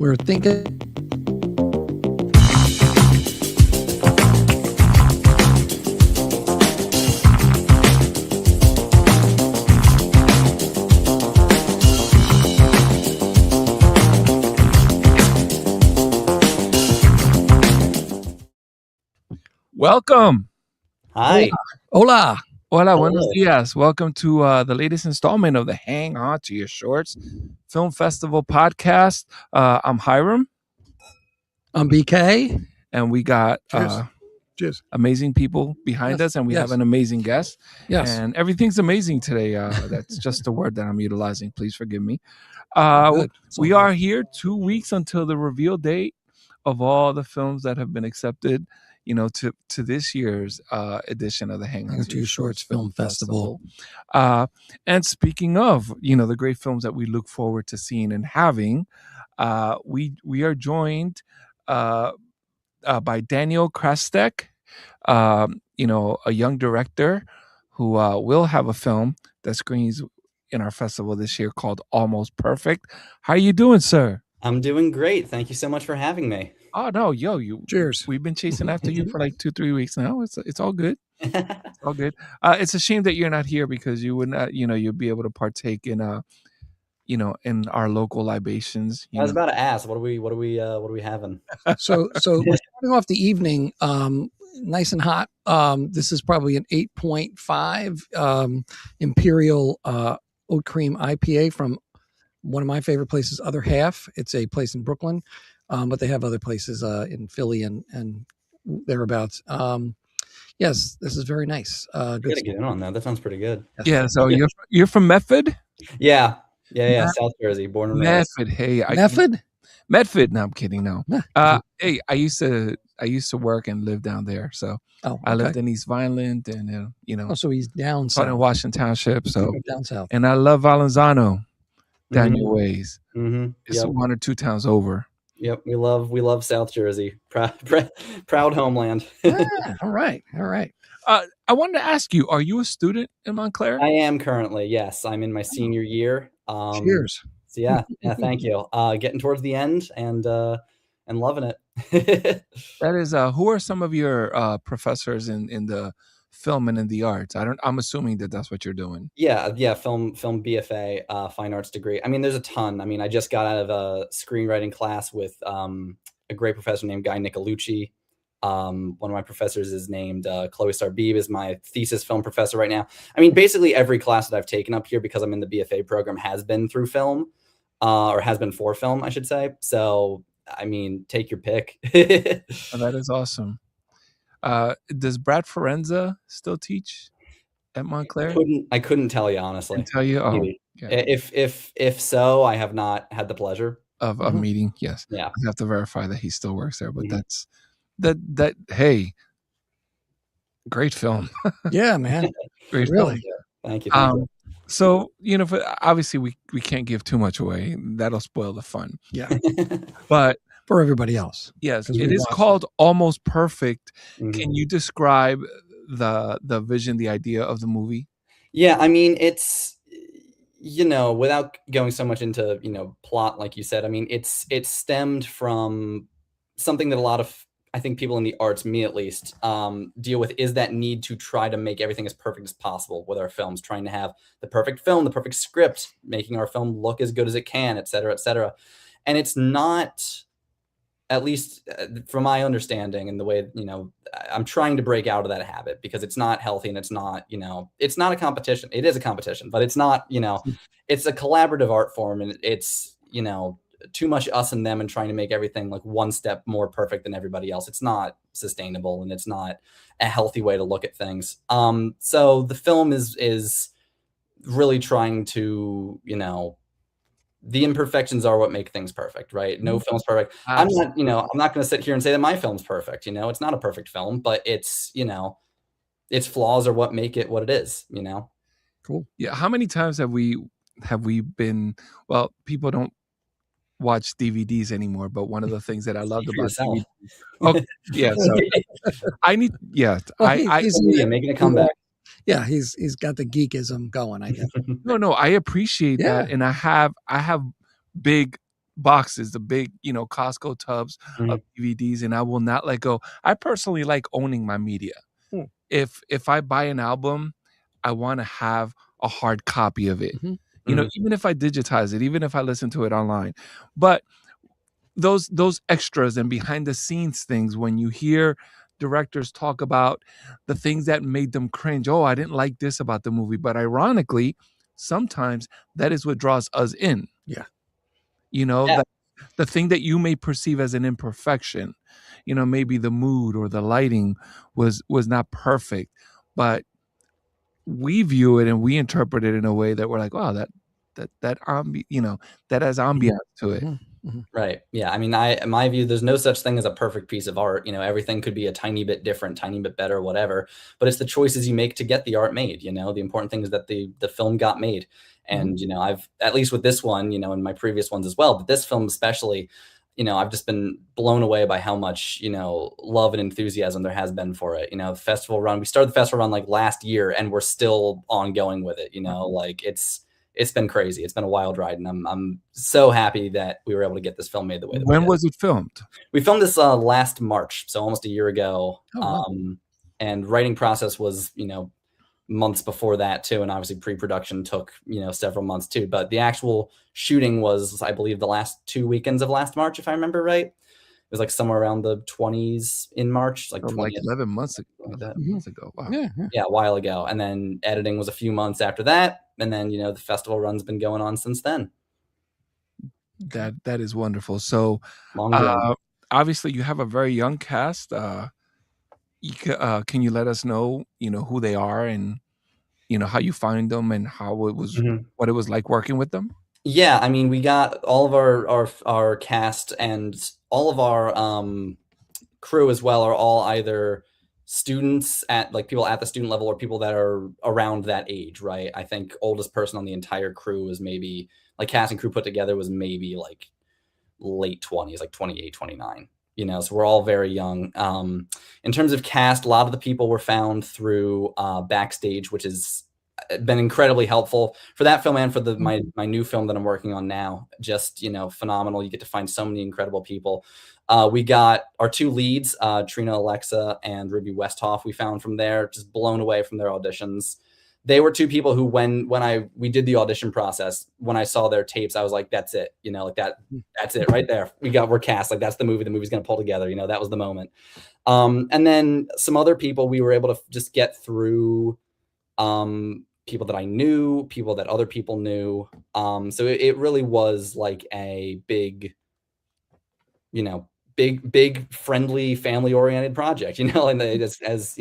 We're thinking. Welcome. Hi. Hola. Hola, Hello. buenos dias. Welcome to the latest installment of the Hang On to Your Shorts Film Festival podcast. I'm Hiram, I'm BK. and we got Cheers. amazing people behind Yes, us, and we yes. have an amazing guest. Yes. And everything's amazing today. That's just the word that I'm utilizing. Please forgive me. Good. We are here 2 weeks until the reveal date of all the films that have been accepted, to this year's edition of the Hang On to Your Shorts Film Festival. And speaking of, the great films that we look forward to seeing and having, we are joined by Daniel Krastek, a young director who will have a film that screens in our festival this year called Almost Perfect. How are you doing, sir? I'm doing great. Thank you so much for having me. Oh no, Cheers. we've been chasing after you for like 2-3 weeks now. It's all good. It's all good. It's a shame that you're not here because you would not, you'd be able to partake in in our local libations. I was about to ask, what are we having? So we're starting off the evening nice and hot. This is probably an 8.5 Imperial Oat Cream IPA from one of my favorite places, Other Half. It's a place in Brooklyn, but they have other places in Philly and thereabouts. Yes, this is very nice. I Good gotta get in on that. That sounds pretty good. Yeah. So you're from Medford? Yeah. South Jersey, born and raised. Medford. Hey, Medford? Medford. No, I'm kidding. No. Nah. Hey, I used to work and live down there. So Oh, I lived okay. in East Violent and Oh, so he's down taught in south. Washington Township. So Down south. and I love Valenzano down your ways. Mm-hmm. It's Yep. 1 or 2 towns over. Yep. We love South Jersey. Proud homeland. All right. I wanted to ask you: are you a student in Montclair? I am currently. Yes, I'm in my senior year. Cheers. So yeah. Thank you. Getting towards the end and loving it. That is. Who are some of your professors in the film and in the arts? I'm assuming that that's what you're doing. Yeah, film BFA, fine arts degree. I mean, there's a ton. I mean, I just got out of a screenwriting class with a great professor named Guy Nicolucci. One of my professors is named Chloe Sarbib, is my thesis film professor right now. I mean, basically every class that I've taken up here because I'm in the BFA program has been through film, or has been for film, I should say. So, I mean, take your pick. Oh, that is awesome. Does Brad Forenza still teach at Montclair? I couldn't tell you honestly. I tell you, Maybe. yeah. If so, I have not had the pleasure of meeting. Yes, Yeah. I have to verify that he still works there. But Mhm. that's that. Hey, great film. Yeah, man. Great Really? film. Thank you. So obviously we can't give too much away. That'll spoil the fun. Yeah. But For everybody else. yes, 'Cause it we is watched called Almost Perfect. Mhm. Can you describe the vision, the idea of the movie? Yeah, I mean, it's without going so much into plot, like you said. I mean, it's stemmed from something that a lot of, I think, people in the arts, me at least, deal with, is that need to try to make everything as perfect as possible with our films, trying to have the perfect film, the perfect script, making our film look as good as it can, et cetera, et cetera. And it's not, at least from my understanding and the way, I'm trying to break out of that habit because it's not healthy and it's not a competition. It is a competition, but it's not, it's a collaborative art form, and it's, too much us and them and trying to make everything like one step more perfect than everybody else. It's not sustainable and it's not a healthy way to look at things. So the film is really trying to, the imperfections are what make things perfect, right? No film's perfect. I'm not going to sit here and say that my film's perfect. It's not a perfect film, but it's, its flaws are what make it what it is, Cool. Yeah. How many times have we been? Well, people don't watch DVDs anymore, but one of the things that I loved about DVDs. Okay, yeah. So I need. Yeah. He's making a comeback. Yeah, he's got the geekism going, I guess. No, I appreciate that, and I have big boxes, the big, Costco tubs of DVDs, and I will not let go. I personally like owning my media. If I buy an album, I want to have a hard copy of it. Even if I digitize it, even if I listen to it online. But those extras and behind the scenes things, when you hear directors talk about the things that made them cringe, oh, I didn't like this about the movie, but ironically, sometimes that is what draws us in. The thing that you may perceive as an imperfection, maybe the mood or the lighting was not perfect, but we view it and we interpret it in a way that we're like, wow, that that has ambiance to it. Right. Yeah. I mean, in my view, there's no such thing as a perfect piece of art. Everything could be a tiny bit different, tiny bit better, whatever. But it's the choices you make to get the art made. The important thing is that the film got made. And, I've, at least with this one, in my previous ones as well, but this film especially, I've just been blown away by how much, love and enthusiasm there has been for it. Festival run, we started the festival run like last year and we're still ongoing with it, like it's been crazy. It's been a wild ride, and I'm so happy that we were able to get this film made the way that we did. When was it filmed? We filmed this last March, so almost a year ago. Oh, wow. And writing process was, months before that too, and obviously pre-production took, several months too. But the actual shooting was, I believe, the last 2 weekends of last March, if I remember right. It was like somewhere around the 20s in March, like 11 months ago. Wow. Yeah, a while ago. And then editing was a few months after that. And then, the festival run's been going on since then. That is wonderful. So obviously you have a very young cast. Can you let us know, who they are and, how you find them and how it was, what it was like working with them? Yeah, I mean, we got all of our cast and all of our crew as well are all either students people at the student level or people that are around that age, right? I think oldest person on the entire crew was maybe, like, cast and crew put together was maybe like late 20s, like 28, 29. So we're all very young. In terms of cast, a lot of the people were found through Backstage, which has been incredibly helpful for that film and for my new film that I'm working on now. Just, phenomenal. You get to find so many incredible people. We got our two leads, Trina Alexa and Ruby Westhoff. We found from there, just blown away from their auditions. They were two people who, when we did the audition process, when I saw their tapes, I was like, that's it, that's it right there. We're cast. Like, that's the movie. The movie's going to pull together. That was the moment. And then some other people we were able to just get through, people that I knew, people that other people knew. So it really was like a big, big friendly, family oriented project, and as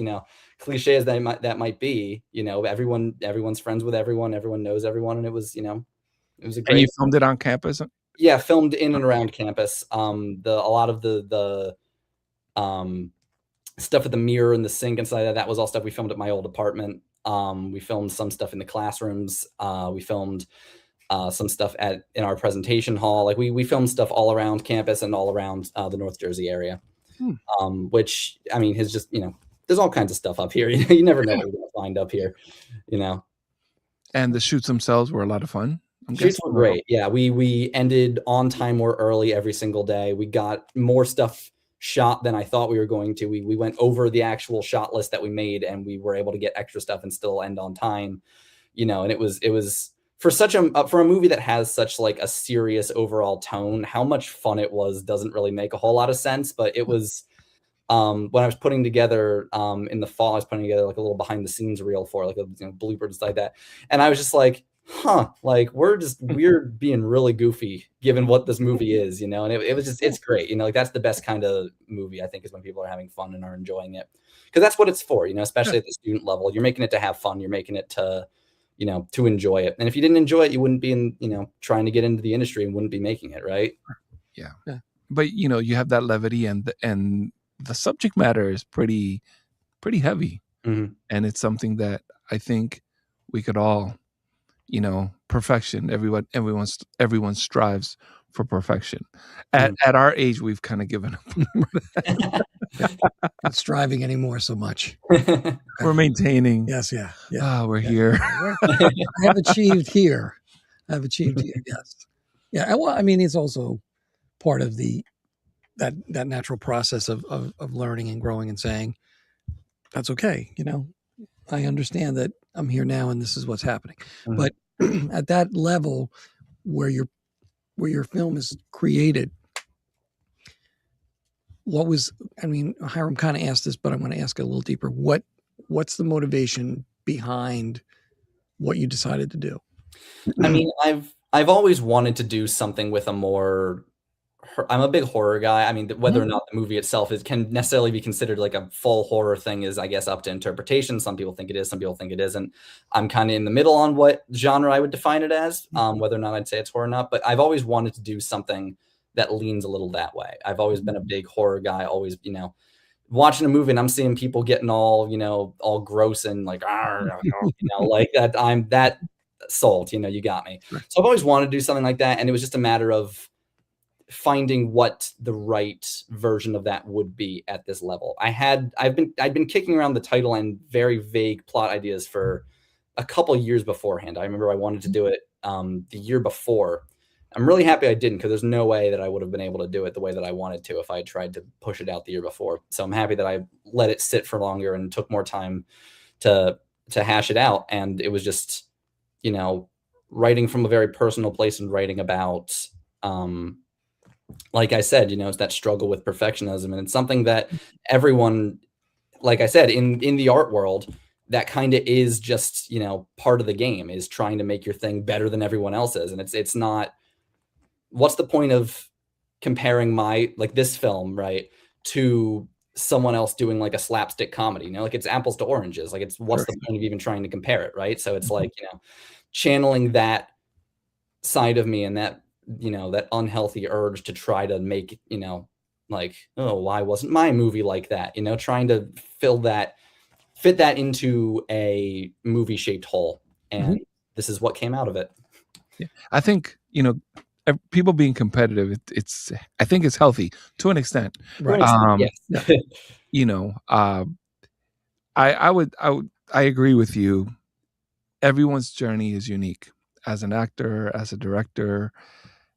cliche as that might be, everyone's friends with everyone knows everyone. And it was a great. And you filmed it on campus? Yeah, filmed in and around campus. A lot of the stuff at the mirror and the sink inside that was all stuff we filmed at my old apartment. We filmed some stuff in the classrooms. We filmed some stuff in our presentation hall. Like we filmed stuff all around campus and all around the North Jersey area. Which, I mean, has just, there's all kinds of stuff up here. You never know what you're going to find up here, And the shoots themselves were a lot of fun. Shoots were great. Yeah, we ended on time or early every single day. We got more stuff shot than I thought we were going to. We went over the actual shot list that we made, and we were able to get extra stuff and still end on time. And it was for for a movie that has such like a serious overall tone. How much fun it was doesn't really make a whole lot of sense, but it was. When I was putting together in the fall, I was putting together like a little behind the scenes reel for like a blooper and stuff like that, and I was just like, like we're being really goofy given what this movie is, and it was just, it's great, like that's the best kind of movie I think is when people are having fun and are enjoying it, because that's what it's for, especially at the student level. You're making it to have fun, you're making it to to enjoy it, and if you didn't enjoy it, you wouldn't be in trying to get into the industry and wouldn't be making it, right? Yeah. But you have that levity and the subject matter is pretty heavy, and it's something that I think we could all, perfection. Everyone strives for perfection. At our age, we've kind of given up. Not striving anymore so much. We're maintaining. Yes, yeah. We're here. I have achieved here. Yes. Yeah, well, I mean, it's also part of that natural process of learning and growing and saying, that's okay. I understand that I'm here now and this is what's happening. Mm-hmm. But at that level where your film is created, Hiram kind of asked this, but I'm going to ask it a little deeper. What's the motivation behind what you decided to do? I mean, I've always wanted to do something with a more, I'm a big horror guy. I mean, whether or not the movie itself can necessarily be considered like a full horror thing is, I guess, up to interpretation. Some people think it is, some people think it isn't. I'm kind of in the middle on what genre I would define it as, whether or not I'd say it's horror or not. But I've always wanted to do something that leans a little that way. I've always been a big horror guy, always, watching a movie and I'm seeing people getting all, all gross and like, like that. I'm that sold, you got me. So I've always wanted to do something like that. And it was just a matter of finding what the right version of that would be at this level. I'd been kicking around the title and very vague plot ideas for a couple years beforehand. I remember I wanted to do it the year before. I'm really happy I didn't, because there's no way that I would have been able to do it the way that I wanted to if I tried to push it out the year before. So I'm happy that I let it sit for longer and took more time to hash it out. And it was just, writing from a very personal place and writing about, like I said, it's that struggle with perfectionism. And it's something that everyone, like I said, in the art world, that kind of is just, part of the game, is trying to make your thing better than everyone else's. And it's not, what's the point of comparing this film, right, to someone else doing like a slapstick comedy, like it's apples to oranges. Like what's the point of even trying to compare it, right? So it's like, channeling that side of me and that, that unhealthy urge to try to make, like, oh, why wasn't my movie like that? Trying to fit that into a movie shaped hole. And this is what came out of it. Yeah. I think, people being competitive, I think it's healthy to an extent. Right. Yes. I agree with you. Everyone's journey is unique. As an actor, as a director,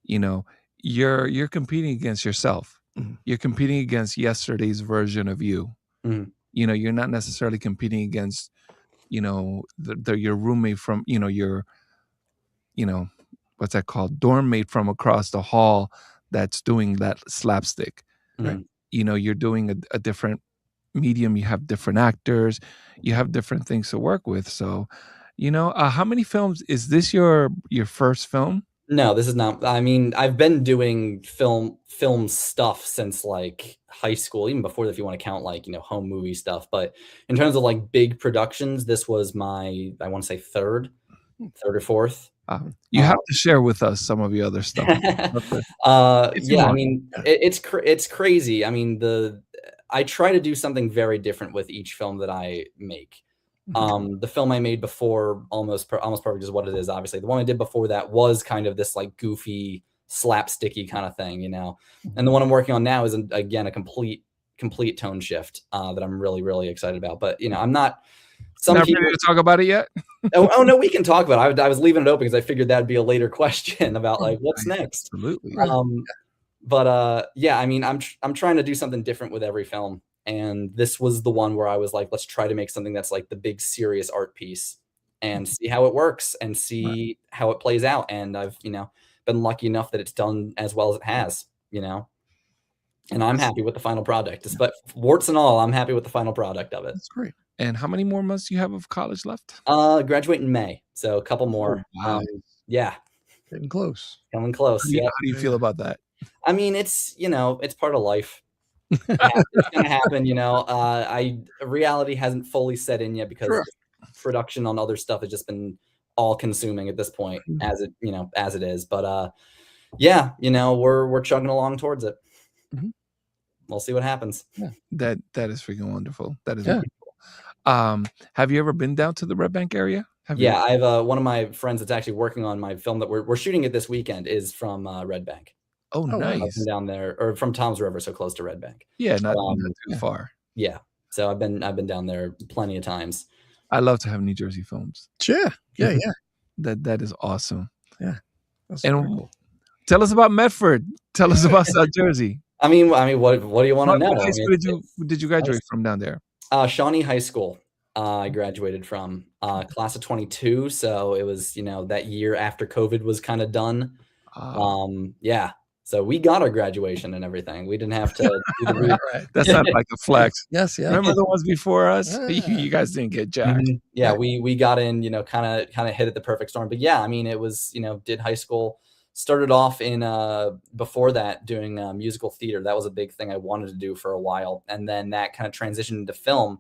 you're competing against yourself. Mm-hmm. You're competing against yesterday's version of you. Mm-hmm. You're not necessarily competing against, your roommate from, your, what's that called? Dorm mate from across the hall that's doing that slapstick. Mm-hmm. Right? You're doing a different medium. You have different actors. You have different things to work with. So, how many films, is this your first film? No, this is not. I mean, I've been doing film stuff since like high school, even before that, if you want to count like, home movie stuff. But in terms of like big productions, this was my, I want to say third or fourth. You have to share with us some of your other stuff. Yeah, I mean, it's crazy. I mean, I try to do something very different with each film that I make. The film I made before, Almost Perfect, is what it is. Obviously, the one I did before that was kind of this like goofy, slapsticky kind of thing, And the one I'm working on now is again a complete tone shift that I'm really, really excited about. But I'm not. Not ready to talk about it yet. oh no, we can talk about it. I was leaving it open because I figured that'd be a later question about like what's next. Absolutely. But yeah, I mean, I'm trying to do something different with every film. And this was the one where I was like, let's try to make something that's like the big serious art piece and see how it works and see how it plays out. And I've, been lucky enough that it's done as well as it has, and I'm happy with the final product. But warts and all, I'm happy with the final product of it. That's great. And how many more months do you have of college left? Graduate in May. So a couple more. Oh, wow. Yeah. Getting close. Coming close. How do you feel about that? I mean, it's, it's part of life. It's gonna happen, reality hasn't fully set in yet because production on other stuff has just been all consuming at this point, as it is. But yeah, we're chugging along towards it. Mm-hmm. We'll see what happens. Yeah. That is freaking wonderful. That is wonderful. Have you ever been down to the Red Bank area? Yeah, I have one of my friends that's actually working on my film that we're shooting it this weekend is from Red Bank. Oh, nice. Down there, or from Tom's River, so close to Red Bank. Yeah, not too far. Yeah, so I've been down there plenty of times. I love to have New Jersey films. Sure. Yeah. That is awesome. Yeah. That's and cool. Tell us about Medford. Tell us about South Jersey. I mean, what do you want to know? What high school did you graduate from down there? Shawnee High School. I graduated from class of 22, so it was that year after COVID was kind of done. Yeah, so we got our graduation and everything. We didn't have to. Right. That sounds like a flex. Yes, yeah. Remember the ones before us? You guys didn't get jacked. Mm-hmm. Yeah, we got in, kind of hit at the perfect storm. But yeah, I mean, it was, did high school. Started off in before that doing musical theater. That was a big thing I wanted to do for a while, and then that kind of transitioned into film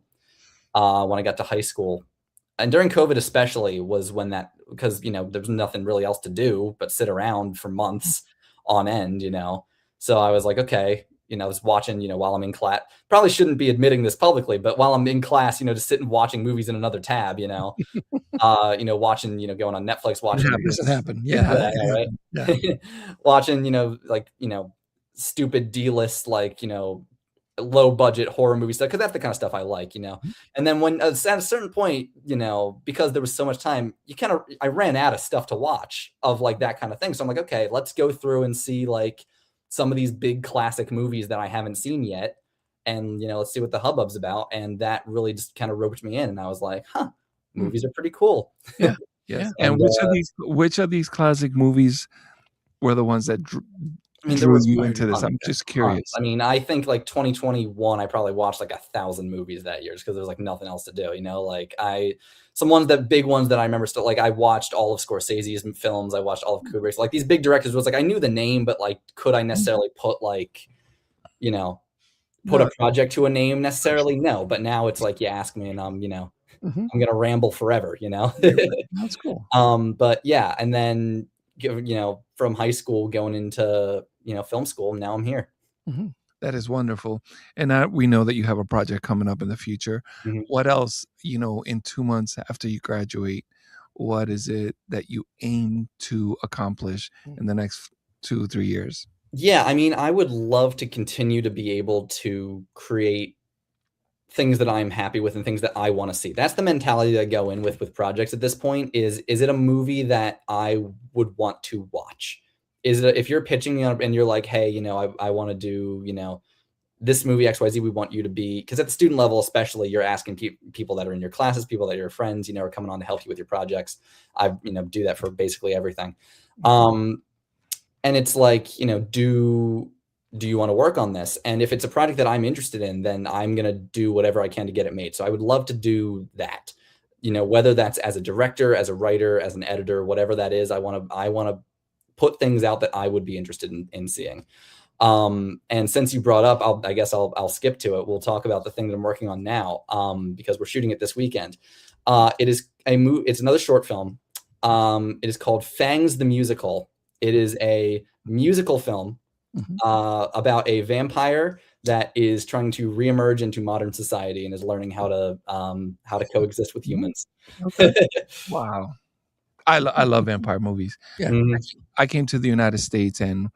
when I got to high school. And during COVID especially was when that, because there was nothing really else to do but sit around for months on end, So I was like, okay, I was watching, while I'm in class. Probably shouldn't be admitting this publicly, but while I'm in class, just sitting watching movies in another tab, watching, going on Netflix, watching. It happened. Yeah. Right. Yeah. Watching, stupid D-list, low budget horror movie stuff, because that's the kind of stuff I like, And then when at a certain point, because there was so much time, I ran out of stuff to watch of that kind of thing. So I'm like, okay, let's go through and see some of these big classic movies that I haven't seen yet, and let's see what the hubbub's about. And that really just kind of roped me in, and I was like, movies are pretty cool. Yeah. Yes. And which of these classic movies were the ones that drew you into this? I'm just curious. I mean, I think 2021, I probably watched 1,000 movies that year because there was nothing else to do. Some big ones that I remember still. I watched all of Scorsese's films. I watched all of Kubrick's. These big directors was I knew the name, but could I necessarily put put a project to a name necessarily? No. But now it's you ask me, and I'm I'm gonna ramble forever. That's cool. But yeah, and then from high school going into film school, now I'm here. Mm-hmm. That is wonderful. And we know that you have a project coming up in the future. Mm-hmm. What else, in 2 months after you graduate, what is it that you aim to accomplish in the next 2-3 years? Yeah, I mean, I would love to continue to be able to create things that I'm happy with and things that I want to see. That's the mentality that I go in with projects at this point. Is it a movie that I would want to watch? Is it, if you're pitching and you're like, hey, I want to do, this movie XYZ, we want you to be, because at the student level especially, you're asking people that are in your classes, people that are your friends, are coming on to help you with your projects. I do that for basically everything. And it's do you want to work on this? And if it's a project that I'm interested in, then I'm going to do whatever I can to get it made. So I would love to do that, whether that's as a director, as a writer, as an editor, whatever that is. I want to put things out that I would be interested in seeing. And since you brought up, I guess I'll skip to it. We'll talk about the thing that I'm working on now, because we're shooting it this weekend. It is it's another short film. It is called Fangs the Musical. It is a musical film about a vampire that is trying to reemerge into modern society and is learning how to coexist with humans. Okay. Wow. I love vampire movies. Yeah. I came to the United States, and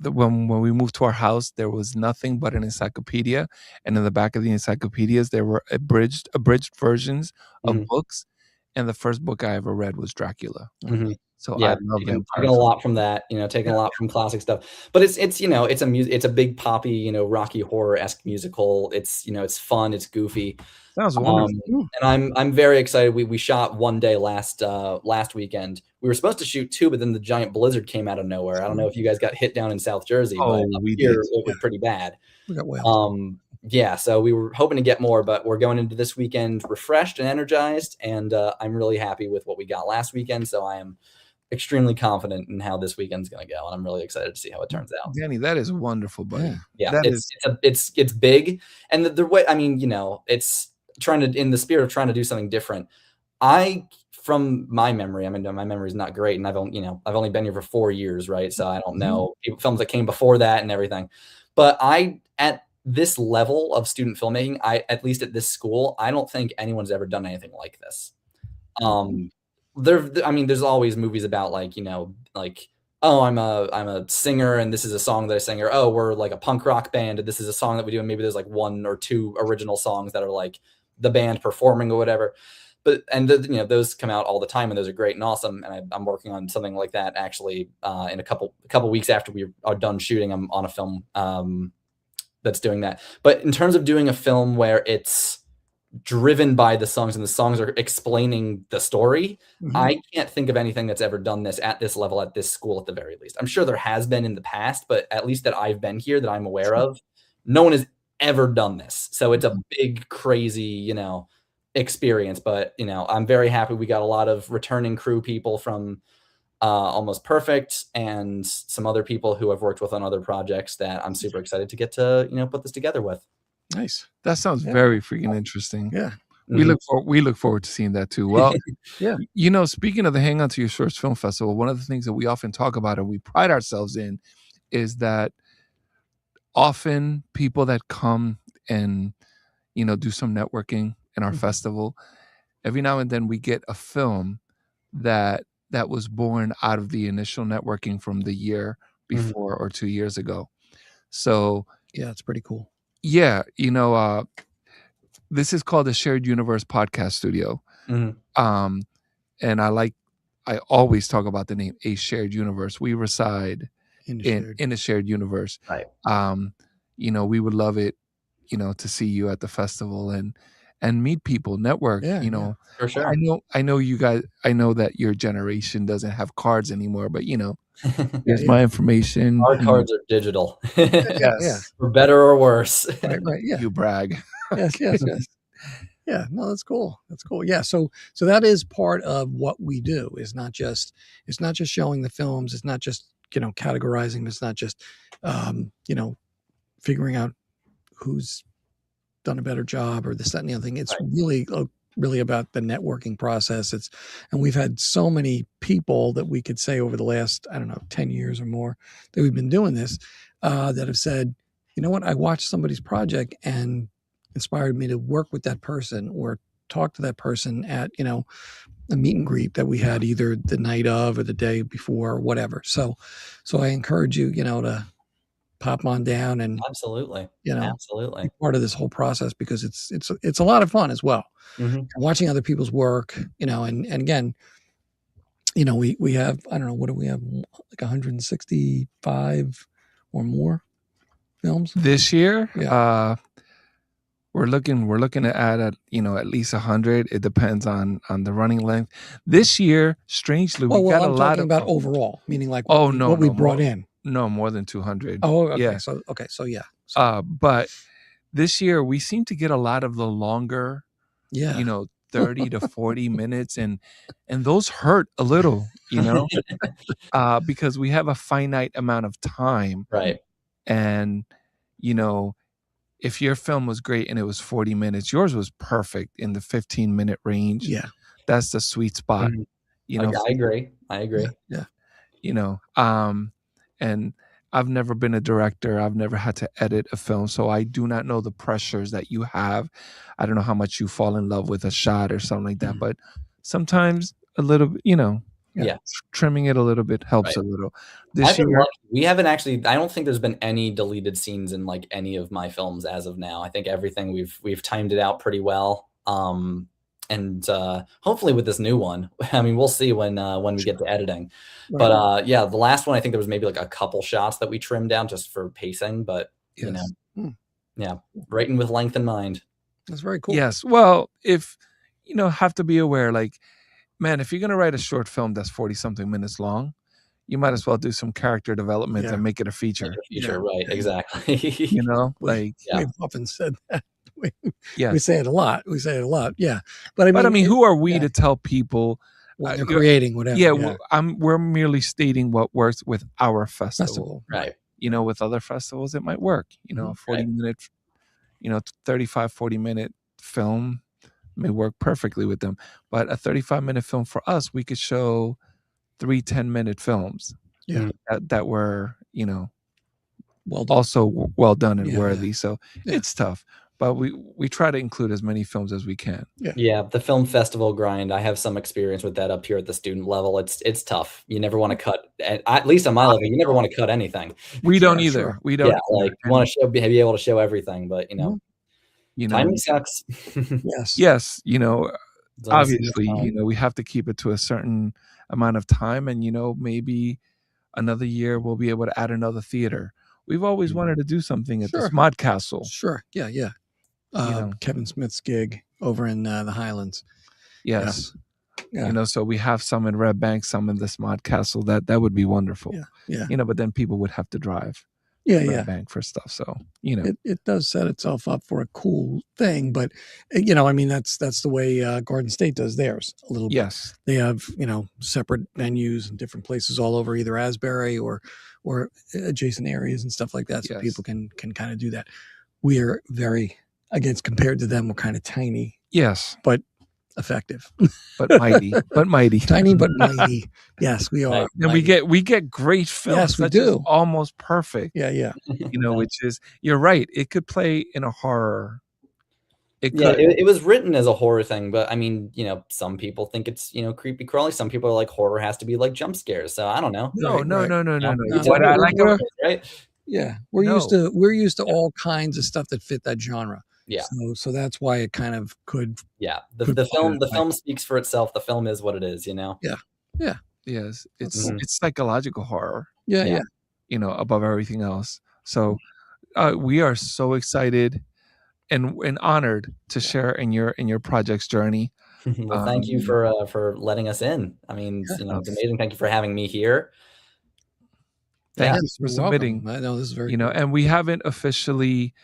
when we moved to our house, there was nothing but an encyclopedia, and in the back of the encyclopedias there were abridged versions of books, and the first book I ever read was Dracula. So yeah, I love taking a lot from that, taking a lot from classic stuff. But it's it's a big poppy, Rocky Horror-esque musical. It's it's fun, it's goofy. Sounds wonderful. And I'm very excited. We shot one day last weekend. We were supposed to shoot 2, but then the giant blizzard came out of nowhere. I don't know if you guys got hit down in South Jersey, but up here it was pretty bad. We got whales. Yeah, so we were hoping to get more, but we're going into this weekend refreshed and energized, and I'm really happy with what we got last weekend. So I am extremely confident in how this weekend's going to go, and I'm really excited to see how it turns out. Danny, that is wonderful, buddy. Yeah, it's big, and the way, I mean, it's trying to, in the spirit of trying to do something different. From my memory, I mean, my memory is not great, and I've only been here for 4 years, right? So I don't know films that came before that and everything, but at this level of student filmmaking, at least at this school, I don't think anyone's ever done anything like this. There's always movies about oh, I'm a singer and this is a song that I sing, or oh, we're a punk rock band and this is a song that we do, and maybe there's 1 or 2 original songs that are the band performing or whatever. those come out all the time, and those are great and awesome. And I'm working on something like that actually in a couple weeks after we are done shooting. I'm on a film that's doing that. But in terms of doing a film where it's driven by the songs and the songs are explaining the story, I can't think of anything that's ever done this at this level at this school at the very least. I'm sure there has been in the past, but at least that I've been here, that I'm aware of, no one has ever done this. So it's a big, crazy, experience. But, I'm very happy we got a lot of returning crew people from Almost Perfect and some other people who I've worked with on other projects that I'm super excited to get to, put this together with. Nice. That sounds very freaking interesting. Yeah. We look forward to seeing that too. Well, yeah. Speaking of the Hang On to Your Shorts Film Festival, one of the things that we often talk about and we pride ourselves in is that often people that come and, do some networking in our festival, every now and then we get a film that was born out of the initial networking from the year before or 2 years ago. So yeah, it's pretty cool. Yeah, this is called the Shared Universe Podcast Studio. And I always talk about the name A Shared Universe. We reside in a shared universe. Right. We would love it, to see you at the festival and meet people, network. For sure. I know you guys. I know that your generation doesn't have cards anymore, but here's my information. Our cards are digital. Yes, for better or worse. Right. Yeah. You brag. Yes. Yeah. No, that's cool. Yeah. So that is part of what we do. It's not just showing the films. It's not just categorizing. It's not just figuring out who's done a better job or this, that, and the other thing. It's really about the networking process. And we've had so many people that we could say over the last, 10 years or more that we've been doing this, that have said, you know what, I watched somebody's project and inspired me to work with that person or talk to that person at, a meet and greet that we had either the night of or the day before or whatever. So I encourage you, to pop on down and absolutely be part of this whole process, because it's a lot of fun as well. Watching other people's work, and again, we have, I don't know, what do we have, like 165 or more films this year? Yeah. We're looking to add at least 100. It depends on the running length. This year, strangely, we got a lot of about overall, meaning like what we brought in. No, more than 200. Oh, okay. Yeah. So yeah. But this year we seem to get a lot of the longer, 30 to 40 minutes, and those hurt a little, because we have a finite amount of time. Right. And, if your film was great and it was 40 minutes, yours was perfect in the 15-minute range. Yeah. That's the sweet spot. I agree. Yeah. And I've never been a director. I've never had to edit a film, so I do not know the pressures that you have. I don't know how much you fall in love with a shot or something like that, but sometimes a little, trimming it a little bit helps a little. This year, we haven't actually. I don't think there's been any deleted scenes in like any of my films as of now. I think everything we've timed it out pretty well. And hopefully with this new one, I mean, we'll see when we get to editing. Right. But the last one, I think there was maybe like a couple shots that we trimmed down just for pacing. But writing with length in mind. That's very cool. Yes. Well, if have to be aware, like, man, if you're gonna write a short film that's 40-something minutes long, you might as well do some character development and make it a feature. Right? Exactly. We've often said that. We say it a lot. Yeah. But I mean, who are we to tell people what they're creating, whatever? Yeah. We're merely stating what works with our festival. Right. With other festivals, it might work. A 40-minute, 35, 40-minute film may work perfectly with them. But a 35-minute film for us, we could show 3 10-minute films. Yeah. That were, well done. Also well done and worthy. So it's tough. But we try to include as many films as we can. Yeah, the film festival grind. I have some experience with that up here at the student level. It's tough. You never want to cut. At least on my level, you never want to cut anything. We don't either. Sure. We don't. Yeah, like you want to be able to show everything, but timing sucks. Yes. Yes. obviously, we have to keep it to a certain amount of time, and maybe another year we'll be able to add another theater. We've always wanted to do something at the Smod Castle. Sure. Yeah. Kevin Smith's gig over in the Highlands. Yes. Yeah. So we have some in Red Bank, some in the Smod Castle. That would be wonderful. Yeah. But then people would have to drive. Red Bank for stuff. So it does set itself up for a cool thing, but that's the way Garden State does theirs a little bit. Yes, they have separate venues in different places all over, either Asbury or adjacent areas and stuff like that, so people can kind of do that. We are very, again, compared to them, we're kind of tiny. Yes, but effective, but mighty, tiny but mighty. Yes, we are, and we get great films. Yes, we do. Almost perfect. Yeah. Which is, you're right. It could play in a horror. It was written as a horror thing, but I mean, some people think it's creepy crawly. Some people are like, horror has to be like jump scares. So I don't know. No. But I like it, right? Yeah, we're used to all kinds of stuff that fit that genre. Yeah. So that's why it kind of could. Yeah. The film speaks for itself. The film is what it is, Yeah. Yes. It's psychological horror. Yeah. Above everything else. So we are so excited and honored to share in your project's journey. Well, thank you for letting us in. I mean, it's amazing. Thank you for having me here. Thanks for submitting. I know this is very and we haven't officially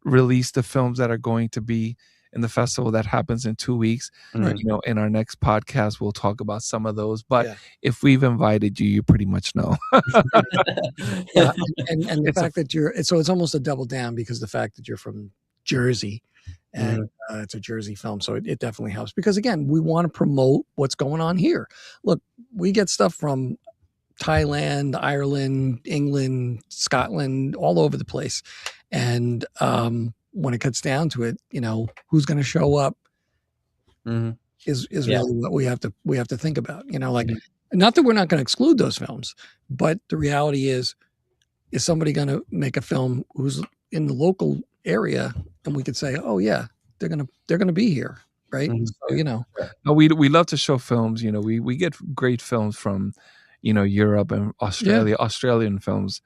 release the films that are going to be in the festival. That happens in 2 weeks. Right. In our next podcast, we'll talk about some of those. But if we've invited you, you pretty much know. Yeah, and the fact that it's almost a double down, because the fact that you're from Jersey and it's a Jersey film, so it definitely helps, because again, we want to promote what's going on here. Look, we get stuff from Thailand, Ireland, England, Scotland, all over the place. And when it cuts down to it, who's going to show up is really what we have to think about. Not that we're not going to exclude those films, but the reality is somebody going to make a film who's in the local area, and we could say, oh yeah, they're going to be here, right? So, we love to show films. We get great films from Europe and Australia. Australian films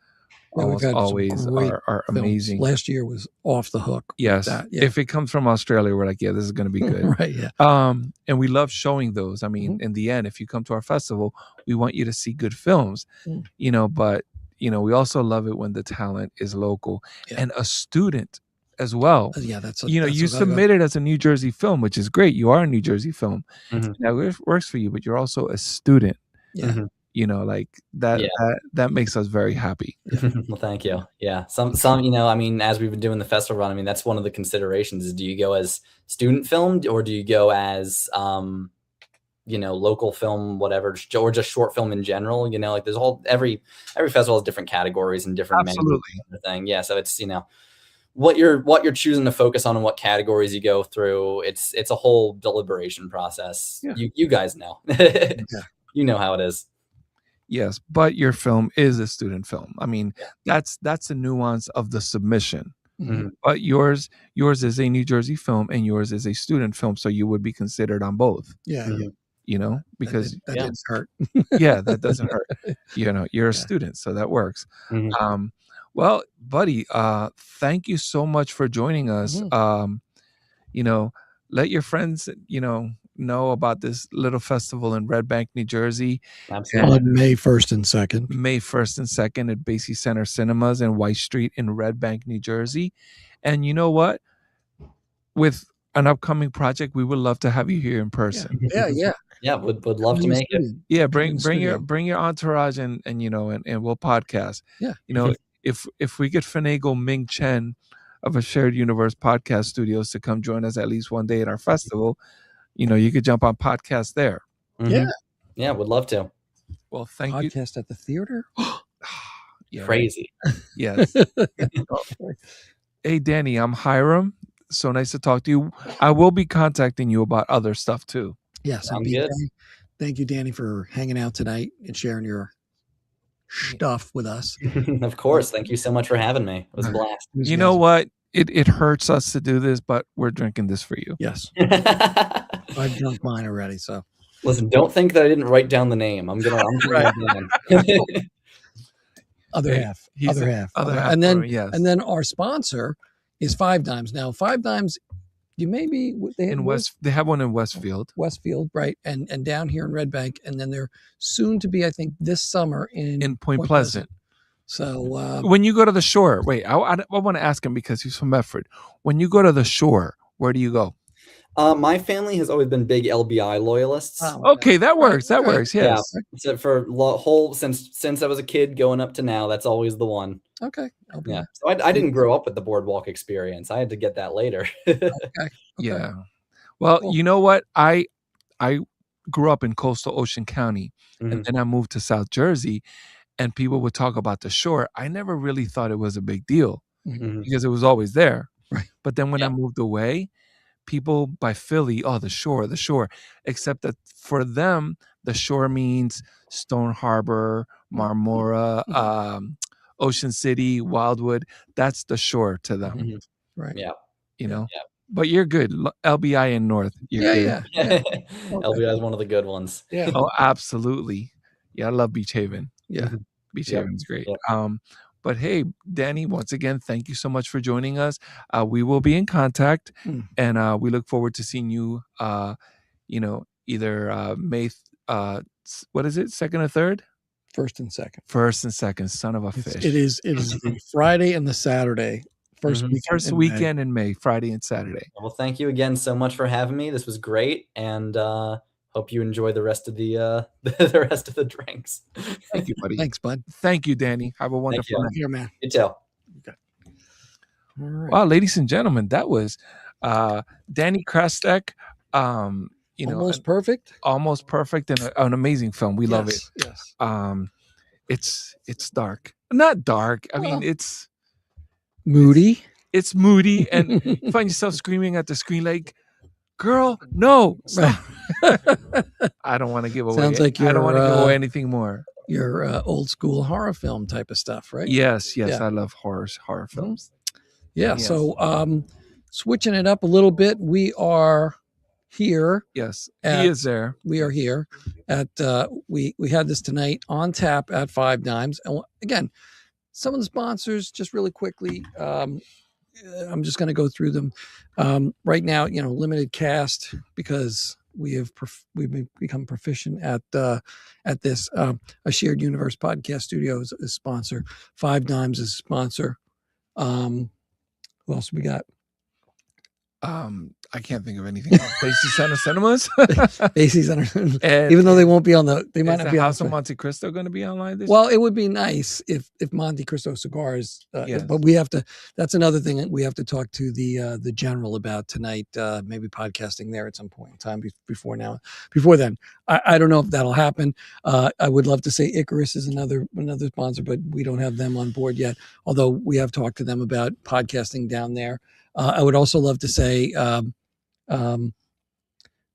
always are amazing. Last year was off the hook. Yes. If it comes from Australia, we're like, this is going to be good. Right. Yeah. And we love showing those. I mean, in the end, if you come to our festival, we want you to see good films, but we also love it when the talent is local and a student as well. That's you submitted as a New Jersey film, which is great. You are a New Jersey film. Now it works for you, but you're also a student. Yeah. Like that makes us very happy. Well, thank you. Yeah. Some, I mean, as we've been doing the festival run, I mean, that's one of the considerations is, do you go as student filmed, or do you go as, local film, whatever, or just short film in general? Like there's every festival has different categories and different Absolutely. Thing. Yeah. So it's, what you're choosing to focus on and what categories you go through. It's a whole deliberation process. Yeah. You guys know, you know how it is. Yes, but your film is a student film. I mean, that's the nuance of the submission. But yours is a New Jersey film, and yours is a student film, so you would be considered on both. Yeah. Because that didn't hurt. That doesn't hurt. You're a student, so that works. Well, buddy, thank you so much for joining us. Let your friends, know about this little festival in Red Bank, New Jersey. Absolutely. On May 1st and 2nd. May 1st and 2nd at Basie Center Cinemas in White Street in Red Bank, New Jersey. And you know what? With an upcoming project, we would love to have you here in person. Yeah, would love to make it. Yeah, bring your entourage and we'll podcast. Yeah. If we could finagle Ming Chen of a Shared Universe Podcast Studios to come join us at least one day at our festival, you could jump on podcast there. Yeah, would love to. Well, thank you. Podcast at the theater? Crazy. Yes. Hey, Danny, I'm Hiram. So nice to talk to you. I will be contacting you about other stuff too. Yes. Thank you, Danny, for hanging out tonight and sharing your stuff with us. Of course. Thank you so much for having me. It was a blast. You know what? it hurts us to do this, but we're drinking this for you. Yes, I've drunk mine already. So listen, don't think that I didn't write down the name. I'm gonna Right. Other Hey, half, he's other the half, other other- half and then for me, yes. and then our sponsor is Five Dimes. Now, Five Dimes, you maybe they In they have one in Westfield. Westfield, right, and down here in Red Bank, and then they're soon to be, I think, this summer in Point Pleasant. So When you go to the shore, wait, I want to ask him because he's from Medford. When you go to the shore, where do you go? My family has always been big LBI loyalists. Oh, Okay, that works. That Okay. works. Yes. So for whole since I was a kid going up to now, that's always the one. Okay. Yeah. So I didn't grow up with the boardwalk experience. I had to get that later. Okay. Yeah. Well, Cool. you know what? I grew up in coastal Ocean County, Mhm. and then I moved to South Jersey, and people would talk about the shore. I never really thought it was a big deal Mhm. because it was always there. Right. But then when I moved away, people by Philly, oh, the shore, except that for them, the shore means Stone Harbor, Marmora, Ocean City, Wildwood. That's the shore to them. Mhm. Right. Yeah. You know, Yeah. but you're good. LBI in North. You're good. Yeah. LBI is one of the good ones. Yeah. Oh, absolutely. Yeah, I love Beach Haven. Yeah. Beach Yep. Haven's great. Yep. But hey, Danny, once again, thank you so much for joining us. We will be in contact, and we look forward to seeing you. Either May. What is it? Second or third? First and second. First and second. Son of a fish. It is the Friday and the Saturday. First weekend in May, Friday and Saturday. Well, thank you again so much for having me. This was great, and hope you enjoy the rest of the the rest of the drinks. Thank you, buddy. Thanks, bud. Thank you, Danny. Have a wonderful night. Here, man. You too. Okay. All right. Wow, ladies and gentlemen, that was Danny Krastek. Almost perfect. Almost perfect, and an amazing film. We love it. Yes. It's dark, not dark. I mean, it's moody. It's moody, and you find yourself screaming at the screen like, "Girl, no!" Stop. I don't want to give away. Sounds like I don't want to give away anything more. Your old school horror film type of stuff, right? Yes. I love horror films. Yeah. Yes. So, switching it up a little bit, we are here. Yes, he is there. We are here at we had this tonight on tap at Five Dimes, and again, some of the sponsors just really quickly. I'm just going to go through them right now. Limited cast because we've become proficient at this. A Shared Universe Podcast Studio is a sponsor. Five Dimes is a sponsor. Who else we got? I can't think of anything else. Basie Center Cinemas. Basie Center. Even though they won't be on they might not be House of Monte Cristo going to be online this year? It would be nice if Monte Cristo Cigars, yes. But we have to, that's another thing that we have to talk to the general about tonight, maybe podcasting there at some point in time before then. I don't know if that'll happen. I would love to say Icarus is another sponsor, but we don't have them on board yet. Although we have talked to them about podcasting down there. I would also love to say,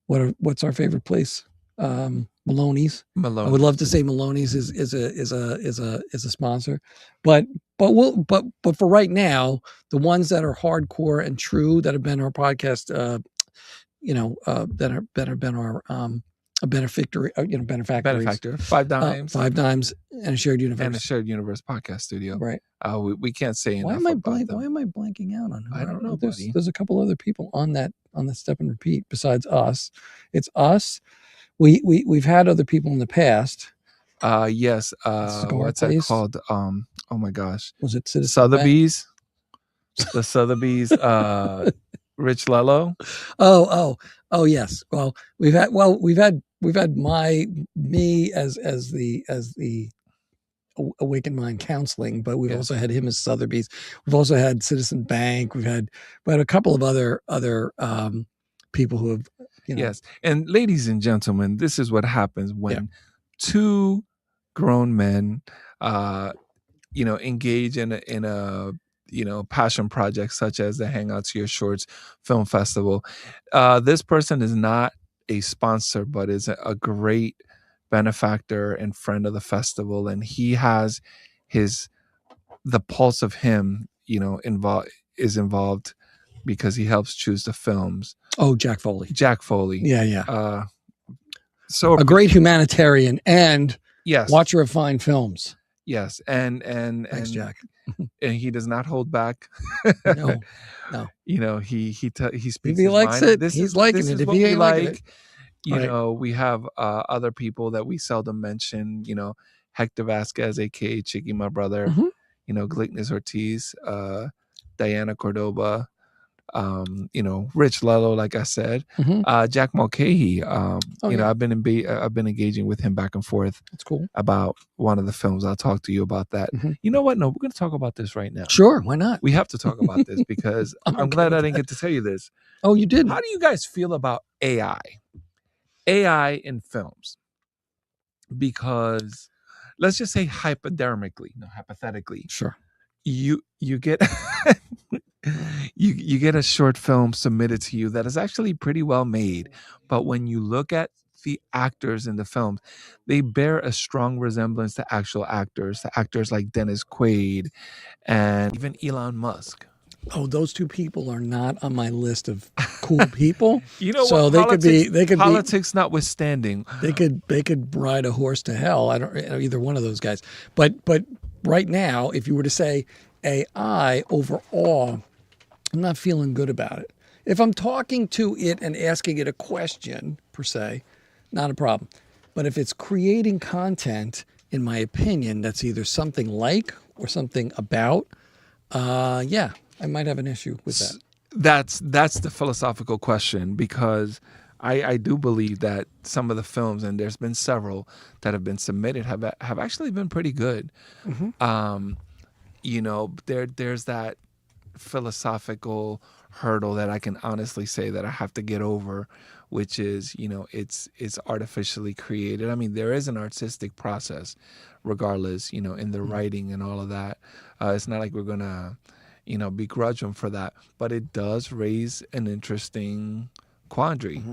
what's our favorite place? Maloney's. I would love to say Maloney's is a sponsor, but for right now, the ones that are hardcore and true that have been our podcast, that have been our benefactor. Five Dimes, and a Shared Universe podcast studio. Right. We can't say enough. Why am I blanking out on? I don't know. There's a couple other people on the Step and Repeat besides us. It's us. We've had other people in the past. Yes. What's that called? Oh my gosh. Was it Citizen Sotheby's? The Sotheby's. Rich Lello. Oh yes. Well, we've had me as the Awakened Mind Counseling, but we've also had him as Sotheby's. We've also had Citizen Bank. We've had a couple of other people who have, Yes. And ladies and gentlemen, this is what happens when two grown men, engage in a passion project such as the Hang Out to Your Shorts Film Festival. This person is not a sponsor, but is a great benefactor and friend of the festival, and he has the pulse of him involved is involved because he helps choose the films. Oh, Jack Foley. Jack Foley. Yeah. So a great humanitarian and yes, watcher of fine films. Yes, and thanks, Jack. And he does not hold back. No. You know, he speaks if he his likes mind. it, he's liking it. If he ain't liking it, you know, we have other people that we seldom mention. You know, Hector Vasquez, aka Chicky, my brother. Mhm. You know, Glickness Ortiz, Diana Cordoba. You know, Rich Lello, like I said, Jack Mulcahy. You know, I've been engaging with him back and forth. That's cool. About one of the films. I'll talk to you about that. You know what? No, we're going to talk about this right now. Sure, why not? We have to talk about this because I'm glad I didn't get to tell you this. Oh, you didn't? How do you guys feel about AI? AI in films? Because let's just say hypothetically, sure, you get you get a short film submitted to you that is actually pretty well made, but when you look at the actors in the film, they bear a strong resemblance to actual actors, like Dennis Quaid and even Elon Musk. Oh, those two people are not on my list of cool people. You know, so what? they could politics notwithstanding. They could ride a horse to hell. I don't know either one of those guys. But right now, if you were to say AI overall, I'm not feeling good about it. If I'm talking to it and asking it a question per se, not a problem. But if it's creating content, in my opinion, that's either something like or something about, yeah, I might have an issue with that. That's the philosophical question, because I do believe that some of the films, and there's been several that have been submitted, have actually been pretty good. You know, there's that philosophical hurdle that I can honestly say that I have to get over, which is, you know, it's artificially created. I mean, there is an artistic process regardless, you know, in the writing and all of that. It's not like we're gonna, you know, begrudge them for that, but it does raise an interesting quandary.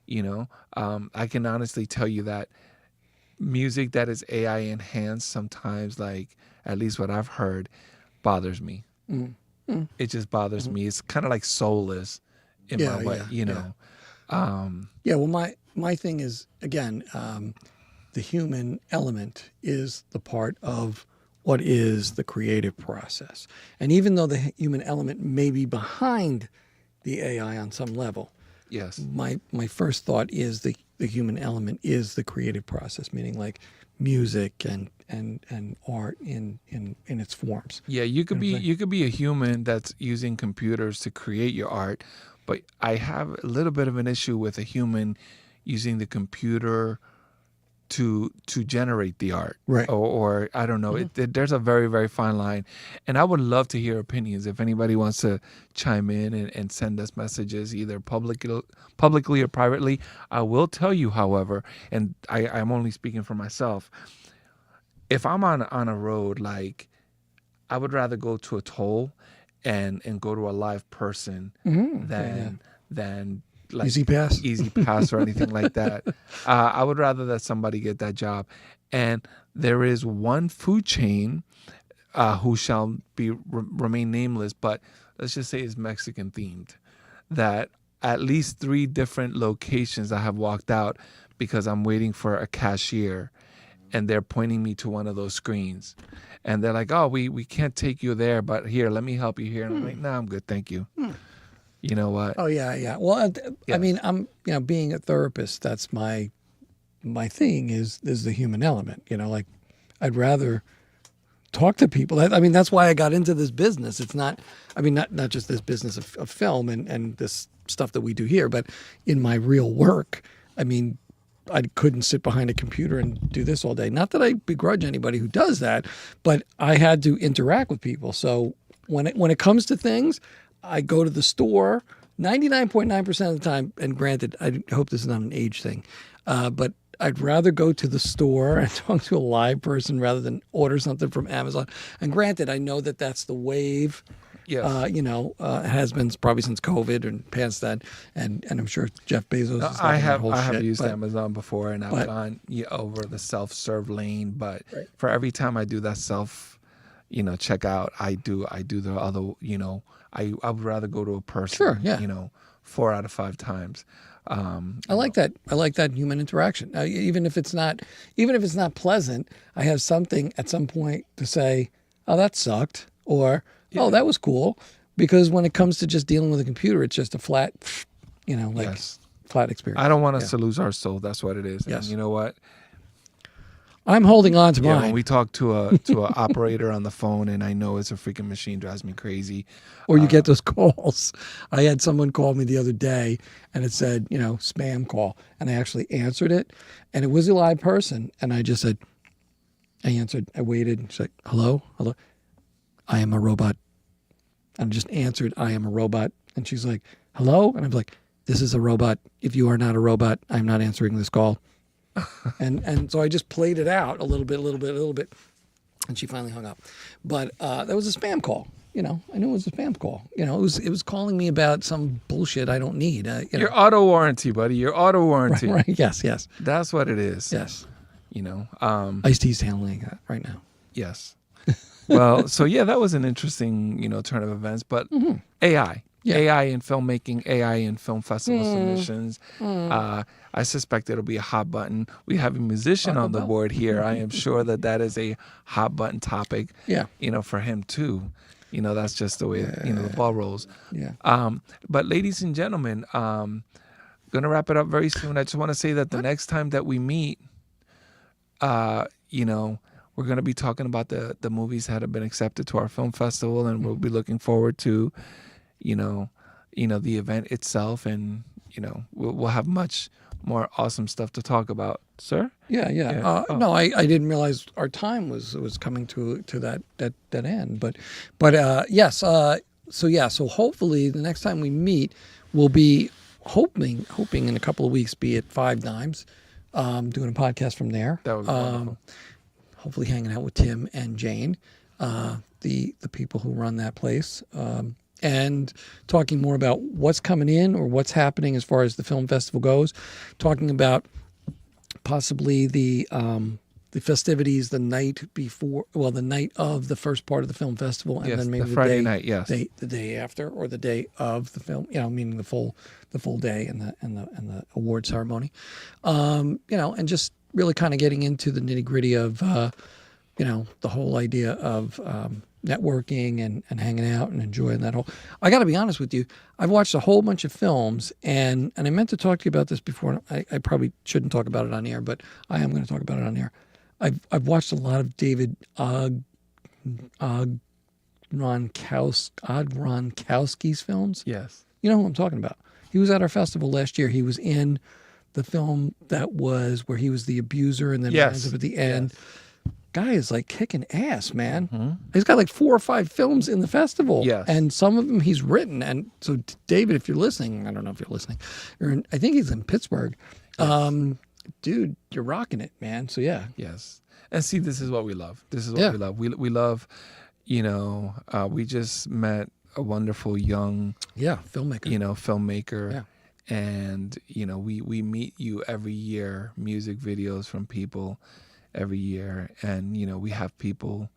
You know, I can honestly tell you that music that is AI enhanced sometimes, like at least what I've heard, bothers me. It just bothers me. It's kind of like soulless in my way, you know. Well, my thing is, again, the human element is the part of what is the creative process. And even though the human element may be behind the AI on some level, yes, my first thought is the human element is the creative process, meaning like music and art in its forms. Yeah, you could be a human that's using computers to create your art, but I have a little bit of an issue with a human using the computer to generate the art, right? Or I don't know. There's a very, very fine line, and I would love to hear opinions. If anybody wants to chime in and send us messages, either publicly or privately, I will tell you, however, and I'm only speaking for myself. If I'm on a road, like, I would rather go to a toll and go to a live person than like Easy Pass or anything like that. I would rather that somebody get that job. And there is one food chain who shall remain nameless, but let's just say it's Mexican themed, that at least 3 different locations I have walked out because I'm waiting for a cashier, and they're pointing me to one of those screens, and they're like, "Oh, we can't take you there, but here, let me help you here." And I'm like, "No, I'm good, thank you." You know what? Oh yeah. Well, I mean, I'm, you know, being a therapist, that's my thing is the human element. You know, like, I'd rather talk to people. I mean, that's why I got into this business. It's not, I mean, not just this business of film and this stuff that we do here, but in my real work, I mean, I couldn't sit behind a computer and do this all day. Not that I begrudge anybody who does that, but I had to interact with people. So when it comes to things, I go to the store 99.9% of the time. And granted, I hope this is not an age thing, but I'd rather go to the store and talk to a live person rather than order something from Amazon. And granted, I know that that's the wave. Yes. You know, it has been probably since COVID and past that, and I'm sure Jeff Bezos is I have used Amazon before, and I've gone over the self-serve lane, but for every time I do that check out. I do the other, I would rather go to a person. Sure, yeah. 4 out of 5 times. I like that. I like that human interaction. Even if it's not pleasant, I have something at some point to say, "Oh, that sucked," or "Oh, that was cool." Because when it comes to just dealing with a computer, it's just a flat, Yes. flat experience. I don't want us to lose our soul. That's what it is. Yes. And you know what? I'm holding on to mine. When we talk to a operator on the phone, and I know it's a freaking machine, drives me crazy. Or you get those calls. I had someone call me the other day, and it said, spam call, and I actually answered it, and it was a live person, and I just said, I answered, I waited, and she's like, hello, I am a robot, and I just answered, I am a robot, and she's like, hello, and I'm like, this is a robot. If you are not a robot, I'm not answering this call. And so I just played it out a little bit, and she finally hung up. But that was a spam call. I knew it was a spam call. It was calling me about some bullshit I don't need. Your auto warranty, buddy. Your auto warranty. Right. Yes. That's what it is. Yes. Ice-T's handling that right now. Yes. Well, so yeah, that was an interesting, turn of events. But AI. Yeah. AI in filmmaking, AI in film festival submissions. I suspect it'll be a hot button. We have a musician on the board here. I am sure that is a hot button topic. Yeah. For him too. That's just the way the ball rolls. Yeah. But ladies and gentlemen, gonna wrap it up very soon. I just want to say that the next time that we meet, we're gonna be talking about the movies that have been accepted to our film festival, and we'll be looking forward to the event itself, and we'll have much more awesome stuff to talk about, sir. Yeah. No, I didn't realize our time was coming to that end, but yes. So hopefully the next time we meet, we'll be hoping in a couple of weeks be at Five Dimes, doing a podcast from there. That would be wonderful. Hopefully hanging out with Tim and Jane, the people who run that place. And talking more about what's coming in or what's happening as far as the film festival goes, talking about possibly the festivities the night of the first part of the film festival, and then maybe the Friday night, the day after, or the day of the film, meaning the full day and the award ceremony, and just really kind of getting into the nitty gritty of the whole idea of networking and hanging out and enjoying that whole. I got to be honest with you. I've watched a whole bunch of films, and I meant to talk to you about this before. I probably shouldn't talk about it on air, but I am going to talk about it on air. I've watched a lot of David Ronkowski's films. Yes. You know who I'm talking about. He was at our festival last year. He was in the film that was where he was the abuser and then ends up at the end. Yes. Guy is like kicking ass, man. Mm-hmm. He's got like 4 or 5 films in the festival. Yes. And some of them he's written. And so, David, if you're listening, I don't know if you're listening, I think he's in Pittsburgh. Yes. Dude, you're rocking it, man. So, yeah. Yes. And see, this is what we love. This is what we love. We love, we just met a wonderful young filmmaker. Yeah. And, we meet you every year, music videos from people every year, and we have people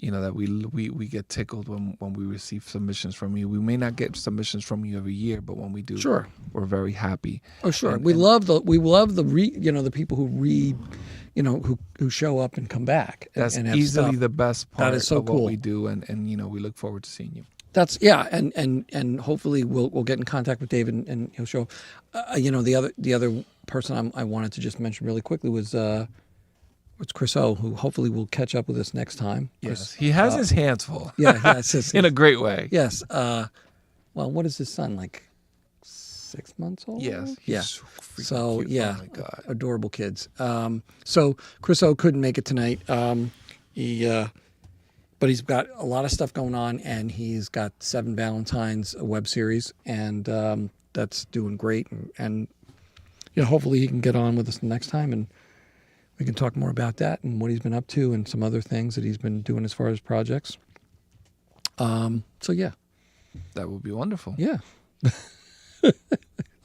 that we get tickled when we receive submissions from you. We may not get submissions from you every year, but when we do, sure, we're very happy. Oh, sure. We love the the people who read, who show up and come back. That's and easily the best part that is so of cool. What we do, and we look forward to seeing you. That's and hopefully we'll get in contact with David and he'll show. The other person I wanted to just mention really quickly was. It's Chris O, who hopefully will catch up with us next time. Yes, he has his hands full. Yeah, in a great way. Yes. Well, what is his son, like 6 months old? Yes. Yeah. So cute. yeah, oh my God. Adorable kids. So Chris O couldn't make it tonight. But he's got a lot of stuff going on, and he's got 7 Valentines, a web series, and that's doing great. And hopefully he can get on with us next time, and we can talk more about that and what he's been up to and some other things that he's been doing as far as projects. So yeah, that would be wonderful. Yeah.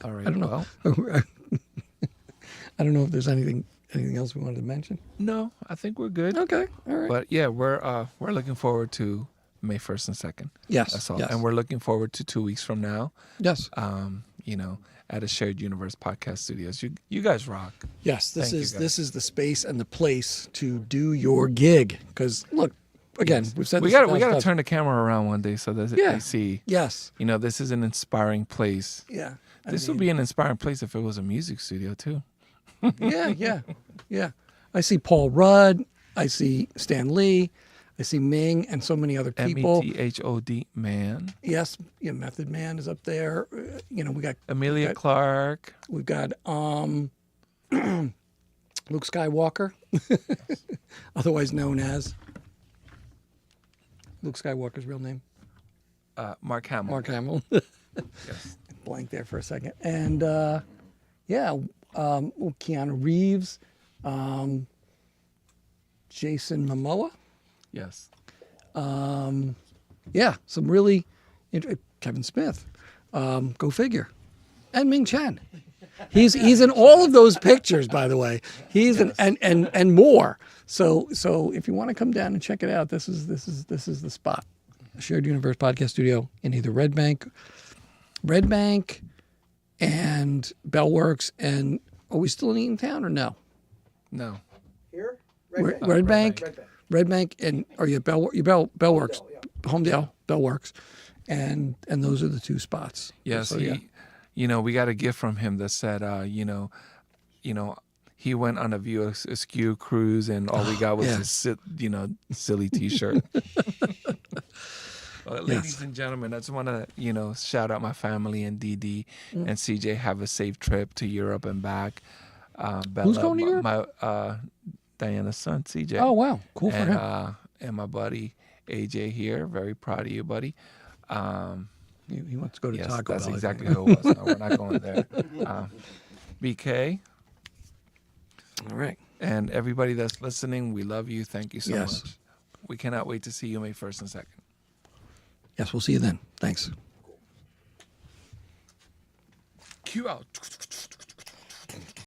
All right. I don't know. I don't know if there's anything Anything else we wanted to mention? No, I think we're good. Okay, all right. But yeah, we're looking forward to May 1st and 2nd. Yes, That's all. yes. And we're looking forward to 2 weeks from now. Yes, At a Shared Universe Podcast Studios. You guys rock. yes. Thank you, guys. This is the space and the place to do your gig. Because look, again, we've said We this got 1,000 to times. turn the camera around one day so that they see. Yes, This is an inspiring place. yeah. This would be an inspiring place if it was a music studio too. Yeah. I see Paul Rudd. I see Stan Lee. I see Ming and so many other people. METHOD man. Yes, Method Man is up there. We got Amelia Clark. We've got Luke Skywalker, otherwise known as Luke Skywalker's real name. Mark Hamill. Mark Hamill. Yes. Blank there for a second. And Keanu Reeves, Jason Momoa. Yes. Some really Kevin Smith. Go figure. And Ming Chen. He's in all of those pictures, by the way. He's and more. So if you want to come down and check it out, this is the spot. Shared Universe Podcast Studio in either Red Bank and Bellworks. And are we still in Eatontown or no? No. Here? Red Bank. Red Bank, and are you at Bellworks, Homedale, Bellworks, and those are the two spots. Yes, So, we got a gift from him that said, he went on a View Askew cruise and all we got was a silly T-shirt. Ladies and gentlemen, I just want to shout out my family and DD and CJ. Have a safe trip to Europe and back. Bella, Who's going to Europe? My Diana's son, CJ. Oh wow, cool for him. And my buddy AJ here. Very proud of you, buddy. He wants to go to Yes, Taco Bell. that's I exactly think. who it was. No, we're not going there. BK All right. and everybody that's listening, we love you. Thank you so Yes. much. We cannot wait to see you May 1st and 2nd. Yes, we'll see you then. Thanks. Cue out.